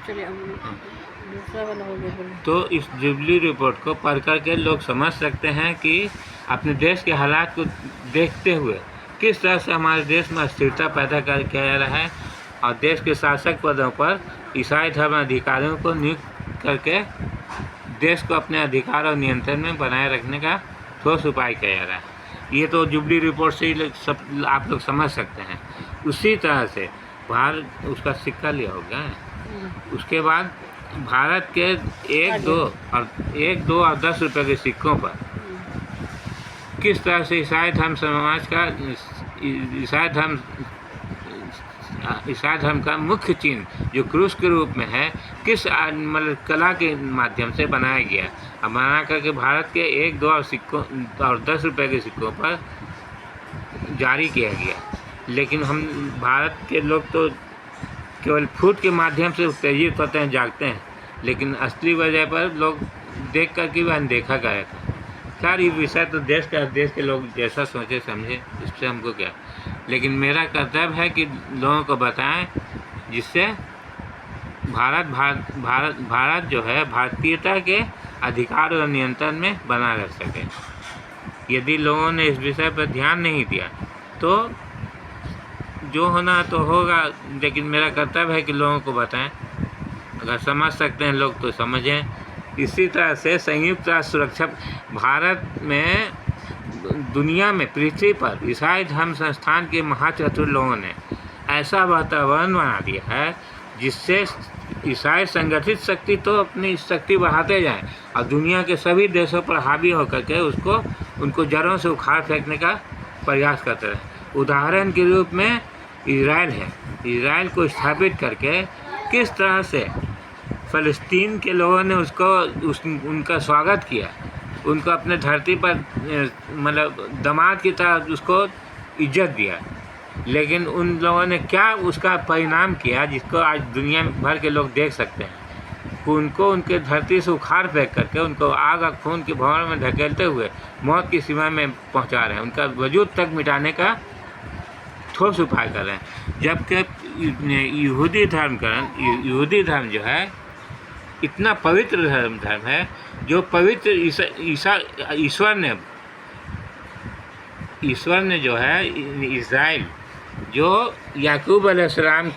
चलिए अब दूसरा वाला हो गया बोले। तो इस जुबली रिपोर्ट को पढ़ कर के लोग समझ सकते हैं कि अपने देश के हालात को देखते हुए किस तरह से हमारे देश में अस्थिरता पैदा कर किया जा रहा है और देश के शासक पदों पर ईसाई धर्म अधिकारियों को नियुक्त करके देश को अपने अधिकार और नियंत्रण में बनाए रखने का ठोस उपाय किया जा रहा है। ये तो जुबली रिपोर्ट से ही सब आप लोग समझ सकते हैं। उसी तरह से भारत उसका सिक्का लिया होगा। उसके बाद भारत के 1, 2 और 10 रुपये के सिक्कों पर किस तरह से ईसाई धर्म समाज का ईसाई धर्म का मुख्य चिन्ह जो क्रूस के रूप में है किस मतलब कला के माध्यम से बनाया गया और बना करके भारत के 1, 2 और 10 रुपये के सिक्कों पर जारी किया गया। लेकिन हम भारत के लोग तो केवल फूट के माध्यम से उत्तेजित होते हैं, जागते हैं, लेकिन असली वजह पर लोग देख कर के भी अनदेखा कर रहे थे। खैर ये विषय तो देश के लोग जैसा सोचे समझे, इससे हमको क्या, लेकिन मेरा कर्तव्य है कि लोगों को बताएं जिससे भारत जो है भारतीयता के अधिकार और नियंत्रण में बना रह सके। यदि लोगों ने इस विषय पर ध्यान नहीं दिया तो जो होना तो होगा, लेकिन मेरा कर्तव्य है कि लोगों को बताएं। अगर समझ सकते हैं लोग तो समझें। इसी तरह से संयुक्त राष्ट्र सुरक्षा भारत में दुनिया में पृथ्वी पर ईसाई धर्म संस्थान के महाचतुर लोगों ने ऐसा वातावरण बना दिया है जिससे ईसाई संगठित शक्ति तो अपनी शक्ति बढ़ाते जाएं और दुनिया के सभी देशों पर हावी होकर के उनको जड़ों से उखाड़ फेंकने का प्रयास करते रहे। उदाहरण के रूप में इजराइल है। इजराइल को स्थापित करके किस तरह से फ़लस्तीन के लोगों ने उनका स्वागत किया, उनको अपने धरती पर मतलब दामाद की तरह उसको इज्जत दिया। लेकिन उन लोगों ने क्या उसका परिणाम किया जिसको आज दुनिया भर के लोग देख सकते हैं। उनको उनके धरती से उखाड़ फेंक करके उनको आग और खून के भंवर में ढकेलते हुए मौत की सीमा में पहुंचा रहे हैं। उनका वजूद तक मिटाने का ठोस उपाय कर रहे हैं। जबकि यहूदी धर्म जो है इतना पवित्र धर्म है जो पवित्र ईश्वर ने जो है इज़राइल जो याकूब अलैहिस्सलाम